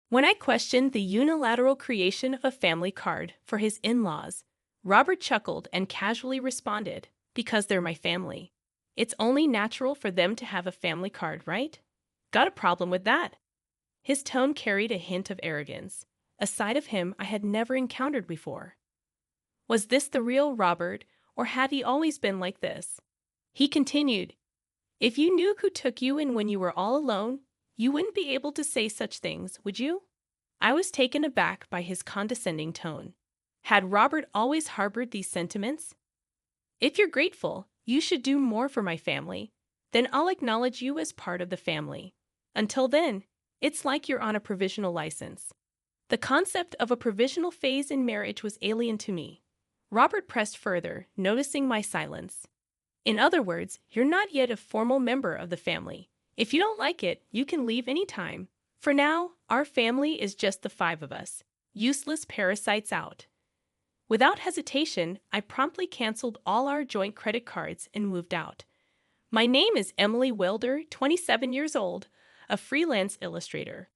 When I questioned the unilateral creation of a family card for his in-laws, Robert chuckled and casually responded, "Because they're my family. It's only natural for them to have a family card, right? Got a problem with that?" His tone carried a hint of arrogance, a side of him I had never encountered before. Was this the real Robert, or had he always been like this? He continued, "If you knew who took you in when you were all alone, you wouldn't be able to say such things, would you?" I was taken aback by his condescending tone. Had Robert always harbored these sentiments? "If you're grateful, you should do more for my family. Then I'll acknowledge you as part of the family. Until then, it's like you're on a provisional license." The concept of a provisional phase in marriage was alien to me. Robert pressed further, noticing my silence. "In other words, you're not yet a formal member of the family. If you don't like it, you can leave any time. For now, our family is just the five of us. Useless parasites out." Without hesitation, I promptly canceled all our joint credit cards and moved out. My name is Emily Wilder, 27 years old, a freelance illustrator.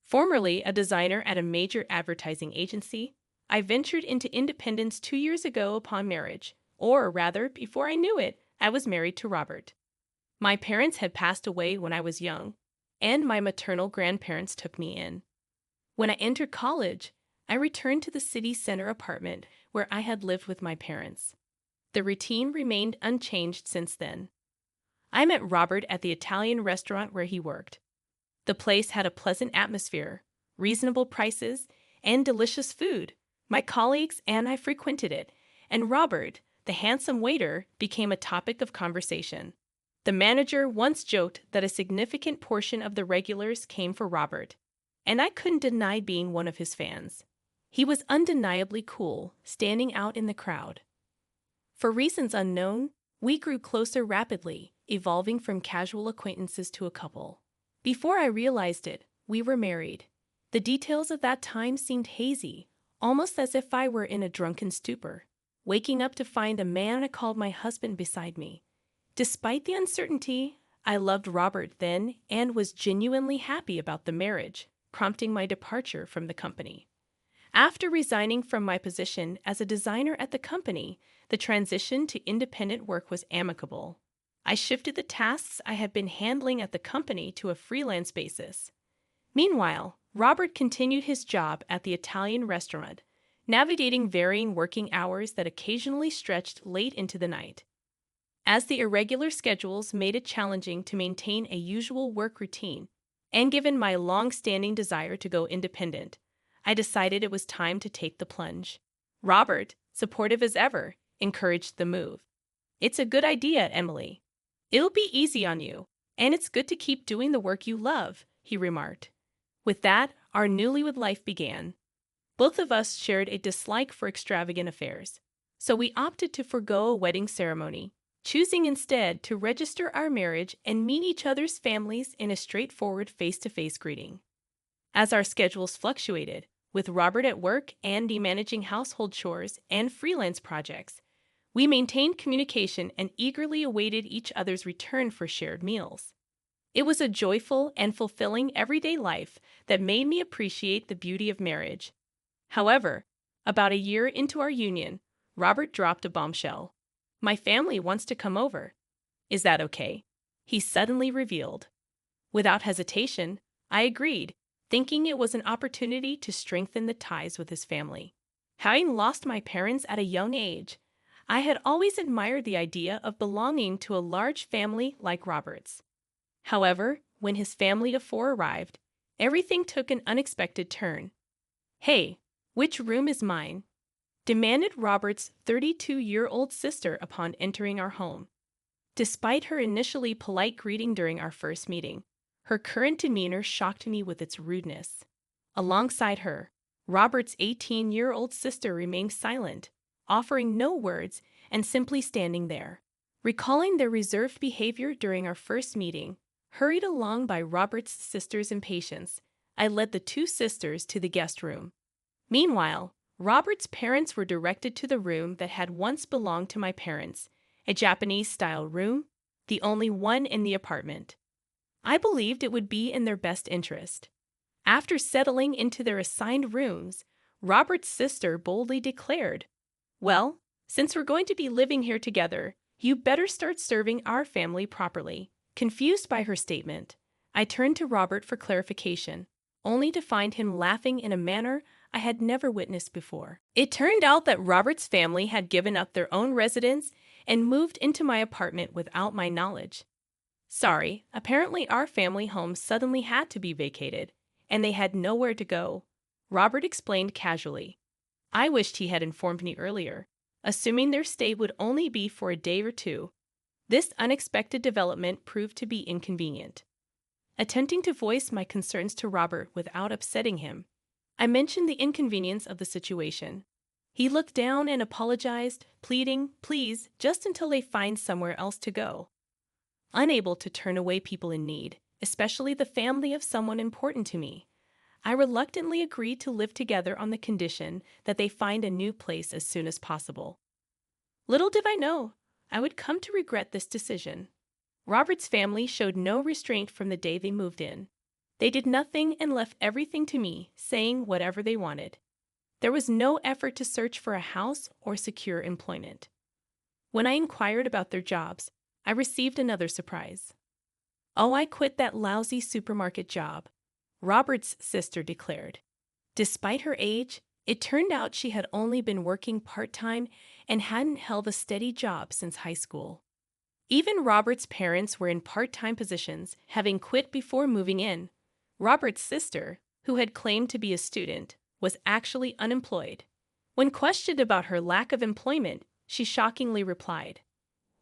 Formerly a designer at a major advertising agency, I ventured into independence 2 years ago upon marriage, or rather, before I knew it, I was married to Robert. My parents had passed away when I was young, and my maternal grandparents took me in. When I entered college, I returned to the city center apartment where I had lived with my parents. The routine remained unchanged since then. I met Robert at the Italian restaurant where he worked. The place had a pleasant atmosphere, reasonable prices, and delicious food. My colleagues and I frequented it, and Robert, the handsome waiter, became a topic of conversation. The manager once joked that a significant portion of the regulars came for Robert, and I couldn't deny being one of his fans. He was undeniably cool, standing out in the crowd. For reasons unknown, we grew closer rapidly, evolving from casual acquaintances to a couple. Before I realized it, we were married. The details of that time seemed hazy, almost as if I were in a drunken stupor, waking up to find a man I called my husband beside me. Despite the uncertainty, I loved Robert then and was genuinely happy about the marriage, prompting my departure from the company. After resigning from my position as a designer at the company, the transition to independent work was amicable. I shifted the tasks I had been handling at the company to a freelance basis. Meanwhile, Robert continued his job at the Italian restaurant, navigating varying working hours that occasionally stretched late into the night. As the irregular schedules made it challenging to maintain a usual work routine, and given my long-standing desire to go independent, I decided it was time to take the plunge. Robert, supportive as ever, encouraged the move. "It's a good idea, Emily. It'll be easy on you, and it's good to keep doing the work you love," he remarked. With that, our newlywed life began. Both of us shared a dislike for extravagant affairs, so we opted to forego a wedding ceremony, choosing instead to register our marriage and meet each other's families in a straightforward face-to-face greeting. As our schedules fluctuated, with Robert at work and managing household chores and freelance projects, we maintained communication and eagerly awaited each other's return for shared meals. It was a joyful and fulfilling everyday life that made me appreciate the beauty of marriage. However, about a year into our union, Robert dropped a bombshell. "My family wants to come over. Is that okay?" he suddenly revealed. Without hesitation, I agreed, thinking it was an opportunity to strengthen the ties with his family. Having lost my parents at a young age, I had always admired the idea of belonging to a large family like Robert's. However, when his family of four arrived, everything took an unexpected turn. "Hey, which room is mine?" demanded Robert's 32-year-old sister upon entering our home. Despite her initially polite greeting during our first meeting, her current demeanor shocked me with its rudeness. Alongside her, Robert's 18-year-old sister remained silent, offering no words and simply standing there. Recalling their reserved behavior during our first meeting, hurried along by Robert's sister's impatience, I led the two sisters to the guest room. Meanwhile, Robert's parents were directed to the room that had once belonged to my parents, a Japanese-style room, the only one in the apartment. I believed it would be in their best interest. After settling into their assigned rooms, Robert's sister boldly declared, "Well, since we're going to be living here together, you better start serving our family properly." Confused by her statement, I turned to Robert for clarification, only to find him laughing in a manner I had never witnessed before. It turned out that Robert's family had given up their own residence and moved into my apartment without my knowledge. Sorry, apparently our family home suddenly had to be vacated, and they had nowhere to go, Robert explained casually. I wished he had informed me earlier, assuming their stay would only be for a day or two. This unexpected development proved to be inconvenient. Attempting to voice my concerns to Robert without upsetting him, I mentioned the inconvenience of the situation. He looked down and apologized, pleading, "Please, just until they find somewhere else to go." Unable to turn away people in need, especially the family of someone important to me, I reluctantly agreed to live together on the condition that they find a new place as soon as possible. Little did I know, I would come to regret this decision. Robert's family showed no restraint from the day they moved in. They did nothing and left everything to me, saying whatever they wanted. There was no effort to search for a house or secure employment. When I inquired about their jobs, I received another surprise. "Oh, I quit that lousy supermarket job," Robert's sister declared. Despite her age, it turned out she had only been working part-time and hadn't held a steady job since high school. Even Robert's parents were in part-time positions, having quit before moving in. Robert's sister, who had claimed to be a student, was actually unemployed. When questioned about her lack of employment, she shockingly replied,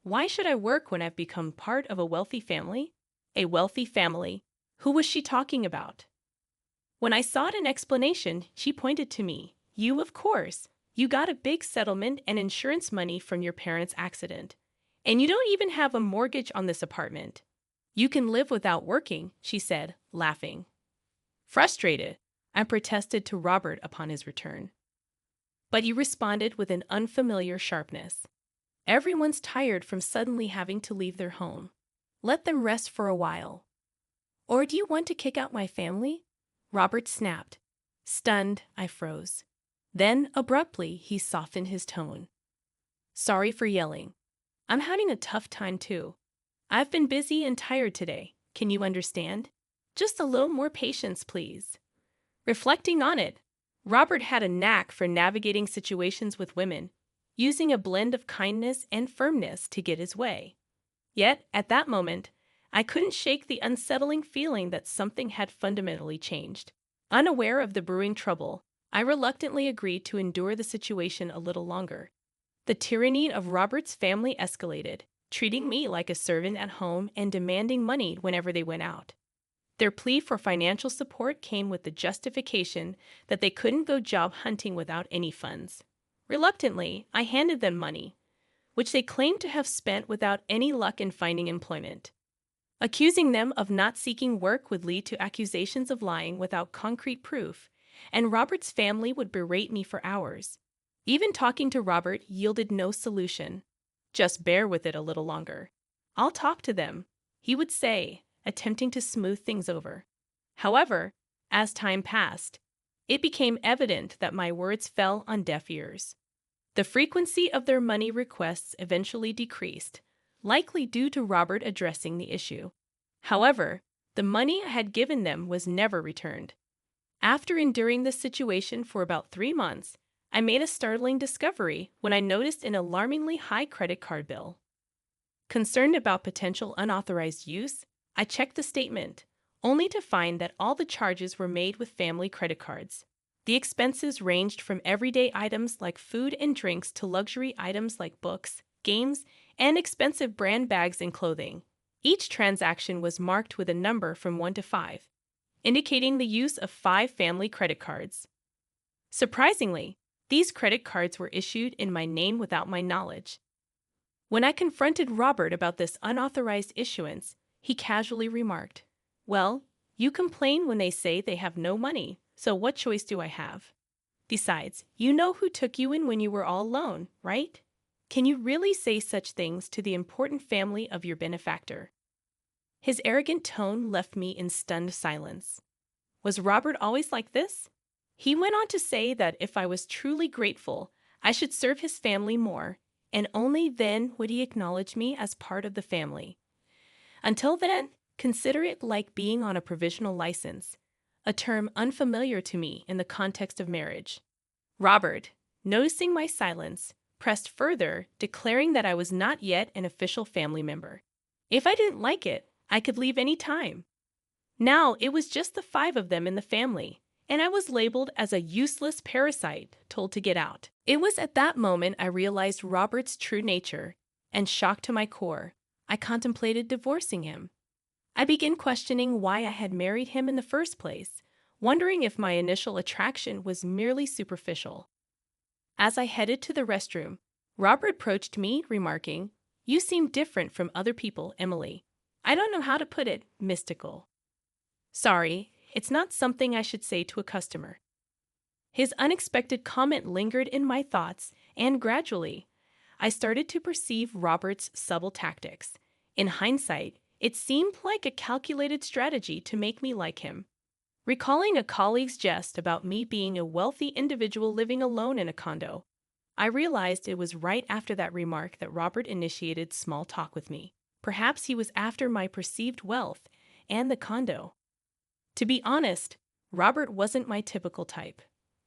"Why should I work when I've become part of a wealthy family?" A wealthy family. Who was she talking about? When I sought an explanation, she pointed to me. "You, of course. You got a big settlement and insurance money from your parents' accident. And you don't even have a mortgage on this apartment. You can live without working," she said, laughing. Frustrated, I protested to Robert upon his return. But you responded with an unfamiliar sharpness. "Everyone's tired from suddenly having to leave their home. Let them rest for a while." "Or do you want to kick out my family?" Robert snapped. Stunned, I froze. Then, abruptly, he softened his tone. "Sorry for yelling. I'm having a tough time too. I've been busy and tired today. Can you understand? Just a little more patience, please." Reflecting on it, Robert had a knack for navigating situations with women, using a blend of kindness and firmness to get his way. Yet, at that moment, I couldn't shake the unsettling feeling that something had fundamentally changed. Unaware of the brewing trouble, I reluctantly agreed to endure the situation a little longer. The tyranny of Robert's family escalated, treating me like a servant at home and demanding money whenever they went out. Their plea for financial support came with the justification that they couldn't go job hunting without any funds. Reluctantly, I handed them money, which they claimed to have spent without any luck in finding employment. Accusing them of not seeking work would lead to accusations of lying without concrete proof, and Robert's family would berate me for hours. Even talking to Robert yielded no solution. "Just bear with it a little longer. I'll talk to them," he would say, attempting to smooth things over. However, as time passed, it became evident that my words fell on deaf ears. The frequency of their money requests eventually decreased, likely due to Robert addressing the issue. However, the money I had given them was never returned. After enduring this situation for about 3 months, I made a startling discovery when I noticed an alarmingly high credit card bill. Concerned about potential unauthorized use, I checked the statement, only to find that all the charges were made with family credit cards. The expenses ranged from everyday items like food and drinks to luxury items like books, games, and expensive brand bags and clothing. Each transaction was marked with a number from 1 to 5, indicating the use of 5 family credit cards. Surprisingly, these credit cards were issued in my name without my knowledge. When I confronted Robert about this unauthorized issuance, he casually remarked, "Well, you complain when they say they have no money, so what choice do I have? Besides, you know who took you in when you were all alone, right? Can you really say such things to the important family of your benefactor?" His arrogant tone left me in stunned silence. Was Robert always like this? He went on to say that if I was truly grateful, I should serve his family more, and only then would he acknowledge me as part of the family. Until then, consider it like being on a provisional license, a term unfamiliar to me in the context of marriage. Robert, noticing my silence, pressed further, declaring that I was not yet an official family member. If I didn't like it, I could leave any time. Now it was just the 5 of them in the family, and I was labeled as a useless parasite, told to get out. It was at that moment I realized Robert's true nature, and shocked to my core, I contemplated divorcing him. I began questioning why I had married him in the first place, wondering if my initial attraction was merely superficial. As I headed to the restroom, Robert approached me, remarking, "You seem different from other people, Emily. I don't know how to put it, mystical." Sorry, it's not something I should say to a customer. His unexpected comment lingered in my thoughts, and gradually, I started to perceive Robert's subtle tactics. In hindsight, it seemed like a calculated strategy to make me like him. Recalling a colleague's jest about me being a wealthy individual living alone in a condo, I realized it was right after that remark that Robert initiated small talk with me. Perhaps he was after my perceived wealth and the condo. To be honest, Robert wasn't my typical type.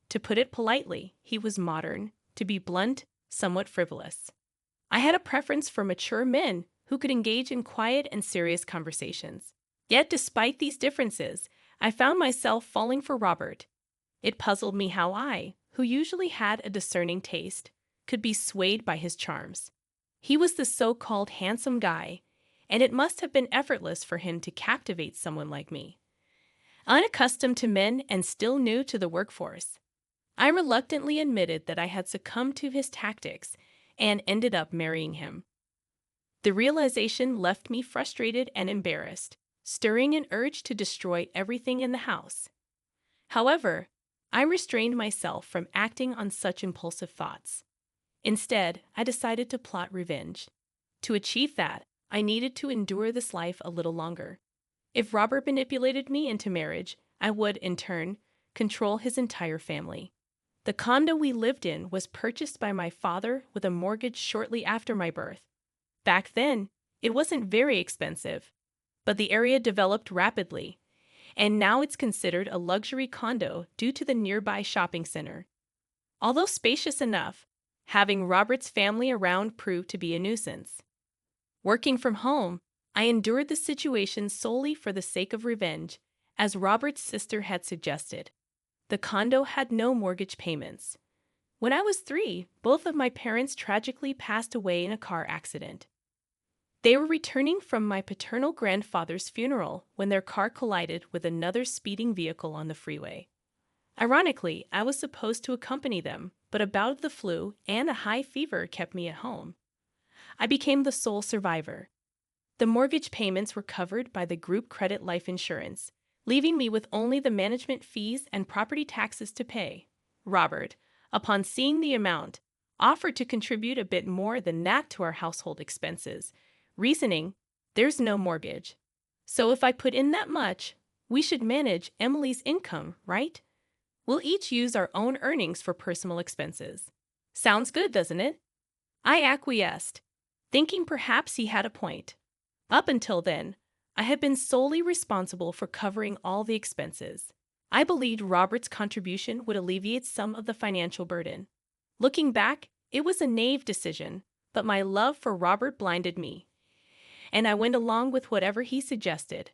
To put it politely, he was modern, to be blunt, somewhat frivolous. I had a preference for mature men who could engage in quiet and serious conversations. Yet, despite these differences, I found myself falling for Robert. It puzzled me how I, who usually had a discerning taste, could be swayed by his charms. He was the so-called handsome guy, and it must have been effortless for him to captivate someone like me. Unaccustomed to men and still new to the workforce, I reluctantly admitted that I had succumbed to his tactics and ended up marrying him. The realization left me frustrated and embarrassed, stirring an urge to destroy everything in the house. However, I restrained myself from acting on such impulsive thoughts. Instead, I decided to plot revenge. To achieve that, I needed to endure this life a little longer. If Robert manipulated me into marriage, I would, in turn, control his entire family. The condo we lived in was purchased by my father with a mortgage shortly after my birth. Back then, it wasn't very expensive, but the area developed rapidly, and now it's considered a luxury condo due to the nearby shopping center. Although spacious enough, having Robert's family around proved to be a nuisance. Working from home, I endured the situation solely for the sake of revenge, as Robert's sister had suggested. The condo had no mortgage payments. When I was 3, both of my parents tragically passed away in a car accident. They were returning from my paternal grandfather's funeral when their car collided with another speeding vehicle on the freeway. Ironically, I was supposed to accompany them, but a bout of the flu and a high fever kept me at home. I became the sole survivor. The mortgage payments were covered by the group credit life insurance, leaving me with only the management fees and property taxes to pay. Robert, upon seeing the amount, offered to contribute a bit more than that to our household expenses, reasoning, "There's no mortgage. So if I put in that much, we should manage Emily's income, right? We'll each use our own earnings for personal expenses." Sounds good, doesn't it? I acquiesced, thinking perhaps he had a point. Up until then, I had been solely responsible for covering all the expenses. I believed Robert's contribution would alleviate some of the financial burden. Looking back, it was a naive decision, but my love for Robert blinded me, and I went along with whatever he suggested.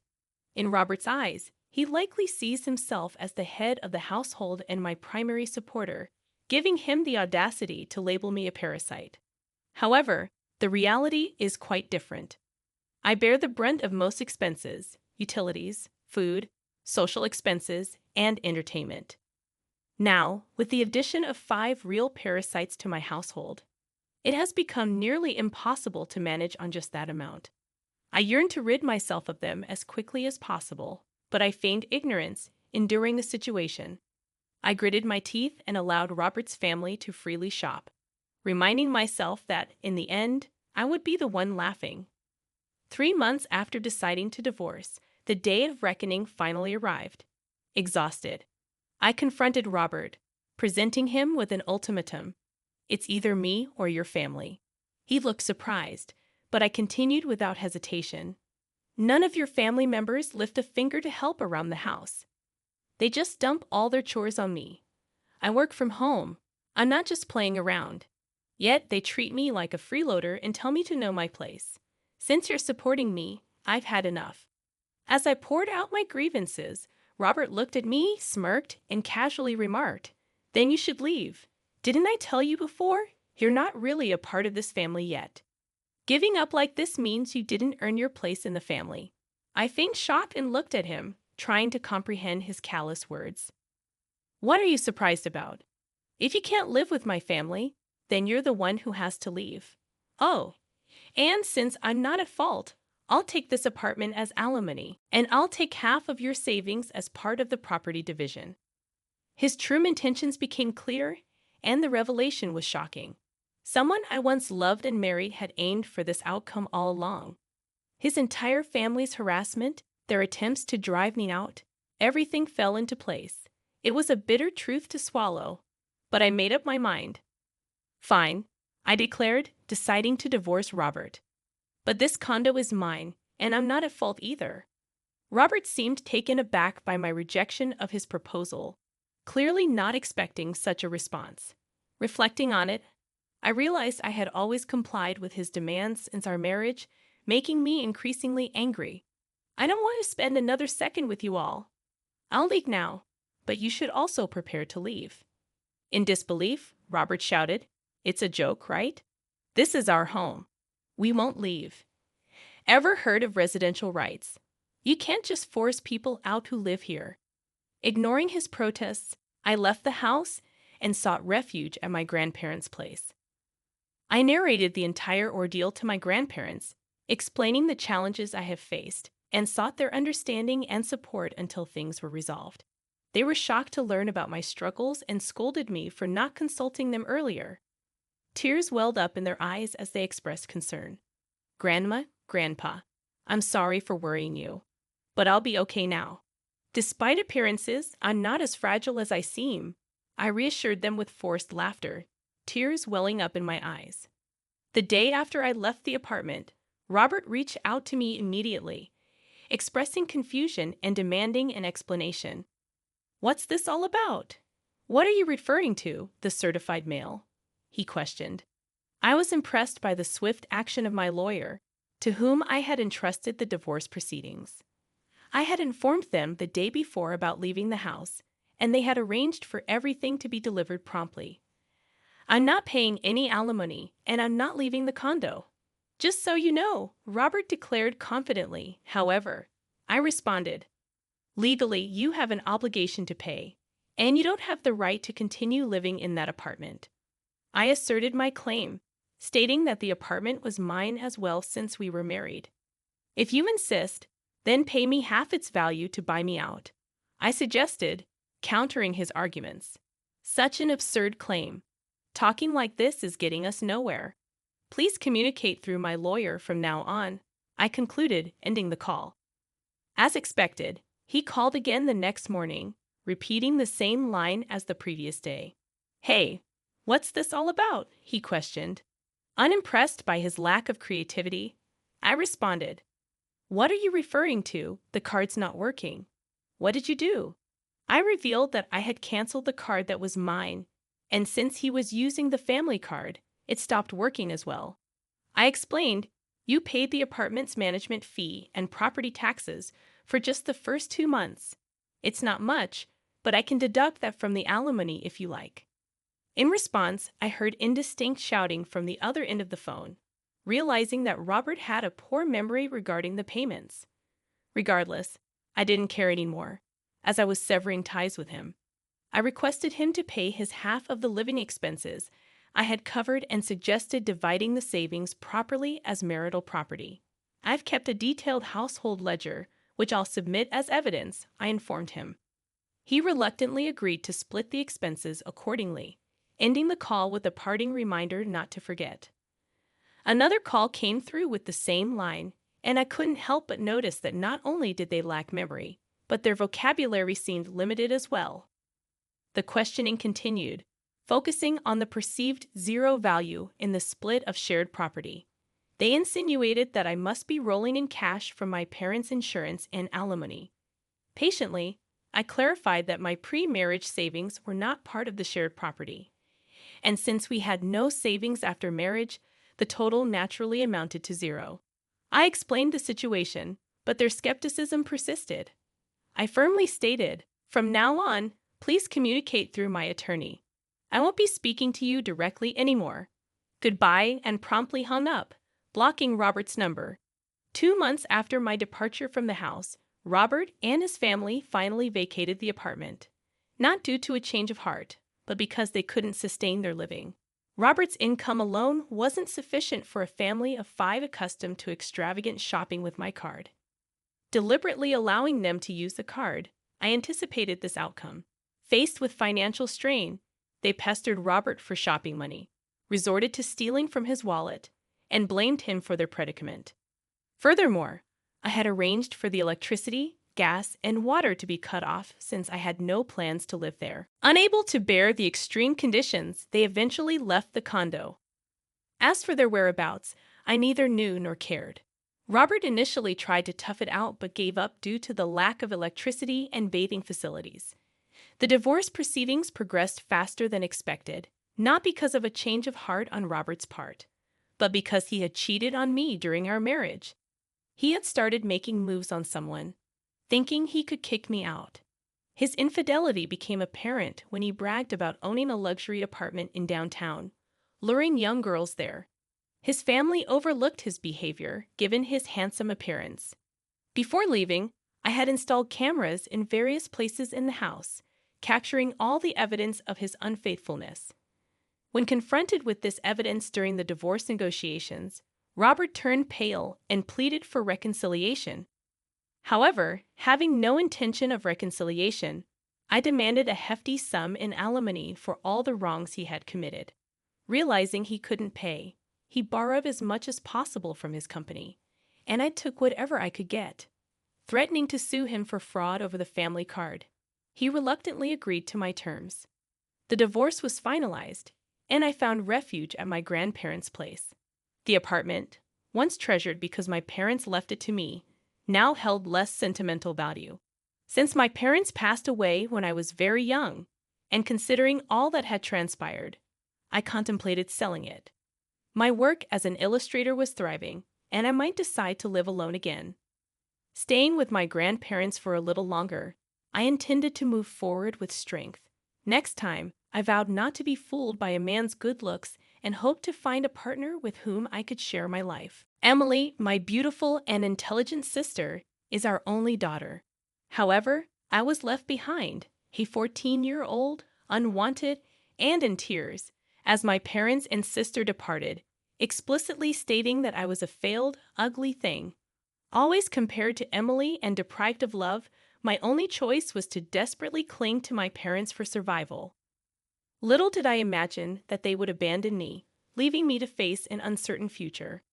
In Robert's eyes, he likely sees himself as the head of the household and my primary supporter, giving him the audacity to label me a parasite. However, the reality is quite different. I bear the brunt of most expenses: utilities, food, social expenses, and entertainment. Now, with the addition of 5 real parasites to my household, it has become nearly impossible to manage on just that amount. I yearned to rid myself of them as quickly as possible, but I feigned ignorance, enduring the situation. I gritted my teeth and allowed Robert's family to freely shop, reminding myself that, in the end, I would be the one laughing. 3 months after deciding to divorce, the day of reckoning finally arrived. exhausted. I confronted Robert, presenting him with an ultimatum. It's either me or your family. He looked surprised, but I continued without hesitation. None of your family members lift a finger to help around the house. They just dump all their chores on me. I work from home. I'm not just playing around. Yet they treat me like a freeloader and tell me to know my place. Since you're supporting me, I've had enough. As I poured out my grievances, Robert looked at me, smirked, and casually remarked, "Then you should leave. Didn't I tell you before? You're not really a part of this family yet. Giving up like this means you didn't earn your place in the family." I feigned shock and looked at him, trying to comprehend his callous words. "What are you surprised about? If you can't live with my family, then you're the one who has to leave. Oh, and since I'm not at fault, I'll take this apartment as alimony, and I'll take half of your savings as part of the property division." His true intentions became clear, and the revelation was shocking. Someone I once loved and married had aimed for this outcome all along. His entire family's harassment, their attempts to drive me out, everything fell into place. It was a bitter truth to swallow, but I made up my mind. "Fine," I declared, deciding to divorce Robert. "But this condo is mine, and I'm not at fault either." Robert seemed taken aback by my rejection of his proposal, clearly not expecting such a response. Reflecting on it, I realized I had always complied with his demands since our marriage, making me increasingly angry. "I don't want to spend another second with you all. I'll leave now, but you should also prepare to leave." In disbelief, Robert shouted, "It's a joke, right? This is our home. We won't leave. Ever heard of residential rights? You can't just force people out who live here." Ignoring his protests, I left the house and sought refuge at my grandparents' place. I narrated the entire ordeal to my grandparents, explaining the challenges I have faced, and sought their understanding and support until things were resolved. They were shocked to learn about my struggles and scolded me for not consulting them earlier. Tears welled up in their eyes as they expressed concern. "Grandma, Grandpa, I'm sorry for worrying you, but I'll be okay now. Despite appearances, I'm not as fragile as I seem," I reassured them with forced laughter, tears welling up in my eyes. The day after I left the apartment, Robert reached out to me immediately, expressing confusion and demanding an explanation. "What's this all about? What are you referring to, the certified mail?" he questioned. I was impressed by the swift action of my lawyer, to whom I had entrusted the divorce proceedings. I had informed them the day before about leaving the house, and they had arranged for everything to be delivered promptly. "I'm not paying any alimony, and I'm not leaving the condo. Just so you know," Robert declared confidently. However, I responded, "Legally, you have an obligation to pay, and you don't have the right to continue living in that apartment." I asserted my claim, stating that the apartment was mine as well since we were married. "If you insist, then pay me half its value to buy me out," I suggested, countering his arguments. "Such an absurd claim. Talking like this is getting us nowhere. Please communicate through my lawyer from now on," I concluded, ending the call. As expected, he called again the next morning, repeating the same line as the previous day. "Hey, what's this all about?" he questioned. Unimpressed by his lack of creativity, I responded, "What are you referring to? The card's not working." "What did you do?" I revealed that I had canceled the card that was mine, and since he was using the family card, it stopped working as well. I explained, "You paid the apartment's management fee and property taxes for just the first 2 months. It's not much, but I can deduct that from the alimony if you like." In response, I heard indistinct shouting from the other end of the phone, realizing that Robert had a poor memory regarding the payments. Regardless, I didn't care anymore, as I was severing ties with him. I requested him to pay his half of the living expenses I had covered and suggested dividing the savings properly as marital property. "I've kept a detailed household ledger, which I'll submit as evidence," I informed him. He reluctantly agreed to split the expenses accordingly, ending the call with a parting reminder not to forget. Another call came through with the same line, and I couldn't help but notice that not only did they lack memory, but their vocabulary seemed limited as well. The questioning continued, focusing on the perceived zero value in the split of shared property. They insinuated that I must be rolling in cash from my parents' insurance and alimony. Patiently, I clarified that my pre-marriage savings were not part of the shared property. And since we had no savings after marriage, the total naturally amounted to zero. I explained the situation, but their skepticism persisted. I firmly stated, "From now on, please communicate through my attorney. I won't be speaking to you directly anymore." Goodbye, and promptly hung up, blocking Robert's number. 2 months after my departure from the house, Robert and his family finally vacated the apartment. Not due to a change of heart, but because they couldn't sustain their living. Robert's income alone wasn't sufficient for a family of 5 accustomed to extravagant shopping with my card. Deliberately allowing them to use the card, I anticipated this outcome. Faced with financial strain, they pestered Robert for shopping money, resorted to stealing from his wallet, and blamed him for their predicament. Furthermore, I had arranged for the electricity, gas, and water to be cut off since I had no plans to live there. Unable to bear the extreme conditions, they eventually left the condo. As for their whereabouts, I neither knew nor cared. Robert initially tried to tough it out but gave up due to the lack of electricity and bathing facilities. The divorce proceedings progressed faster than expected, not because of a change of heart on Robert's part, but because he had cheated on me during our marriage. He had started making moves on someone, thinking he could kick me out. His infidelity became apparent when he bragged about owning a luxury apartment in downtown, luring young girls there. His family overlooked his behavior, given his handsome appearance. Before leaving, I had installed cameras in various places in the house, capturing all the evidence of his unfaithfulness. When confronted with this evidence during the divorce negotiations, Robert turned pale and pleaded for reconciliation. However, having no intention of reconciliation, I demanded a hefty sum in alimony for all the wrongs he had committed. Realizing he couldn't pay, he borrowed as much as possible from his company, and I took whatever I could get, threatening to sue him for fraud over the family card. He reluctantly agreed to my terms. The divorce was finalized, and I found refuge at my grandparents' place. The apartment, once treasured because my parents left it to me, now held less sentimental value. Since my parents passed away when I was very young, and considering all that had transpired, I contemplated selling it. My work as an illustrator was thriving, and I might decide to live alone again. Staying with my grandparents for a little longer, I intended to move forward with strength. Next time, I vowed not to be fooled by a man's good looks and hoped to find a partner with whom I could share my life. Emily, my beautiful and intelligent sister, is our only daughter. However, I was left behind, a 14-year-old, unwanted, and in tears, as my parents and sister departed, explicitly stating that I was a failed, ugly thing. Always compared to Emily and deprived of love, my only choice was to desperately cling to my parents for survival. Little did I imagine that they would abandon me, leaving me to face an uncertain future.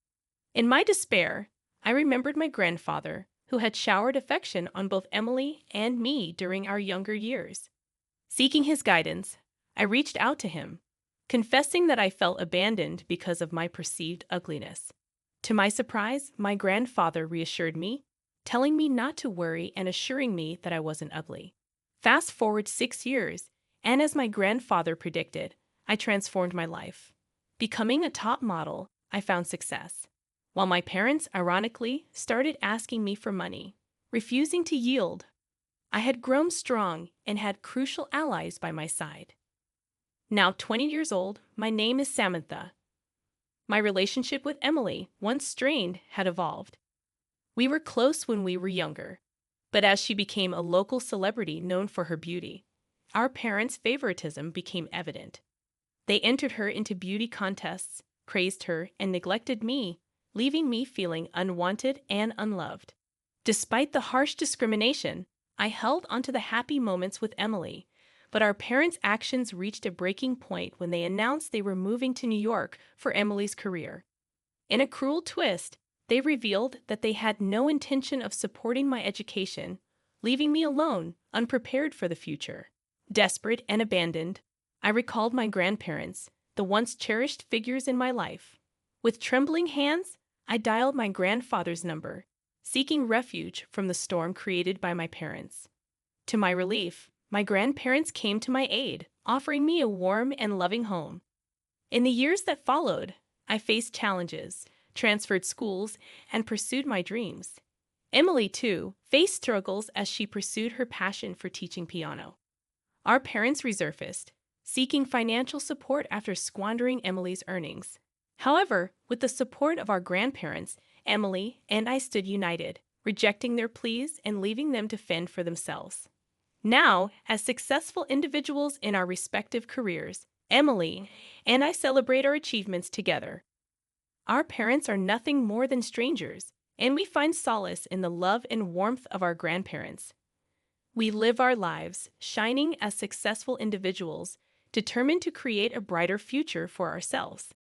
In my despair, I remembered my grandfather, who had showered affection on both Emily and me during our younger years. Seeking his guidance, I reached out to him, confessing that I felt abandoned because of my perceived ugliness. To my surprise, my grandfather reassured me, telling me not to worry and assuring me that I wasn't ugly. Fast forward 6 years, and as my grandfather predicted, I transformed my life. Becoming a top model, I found success, while my parents, ironically, started asking me for money, refusing to yield. I had grown strong and had crucial allies by my side. Now 20 years old, my name is Samantha. My relationship with Emily, once strained, had evolved. We were close when we were younger, but as she became a local celebrity known for her beauty, our parents' favoritism became evident. They entered her into beauty contests, praised her, and neglected me, leaving me feeling unwanted and unloved. Despite the harsh discrimination, I held onto the happy moments with Emily, but our parents' actions reached a breaking point when they announced they were moving to New York for Emily's career. In a cruel twist, they revealed that they had no intention of supporting my education, leaving me alone, unprepared for the future. Desperate and abandoned, I recalled my grandparents, the once cherished figures in my life. With trembling hands, I dialed my grandfather's number, seeking refuge from the storm created by my parents. To my relief, my grandparents came to my aid, offering me a warm and loving home. In the years that followed, I faced challenges, transferred schools, and pursued my dreams. Emily, too, faced struggles as she pursued her passion for teaching piano. Our parents resurfaced, seeking financial support after squandering Emily's earnings. However, with the support of our grandparents, Emily and I stood united, rejecting their pleas and leaving them to fend for themselves. Now, as successful individuals in our respective careers, Emily and I celebrate our achievements together. Our parents are nothing more than strangers, and we find solace in the love and warmth of our grandparents. We live our lives shining as successful individuals, determined to create a brighter future for ourselves.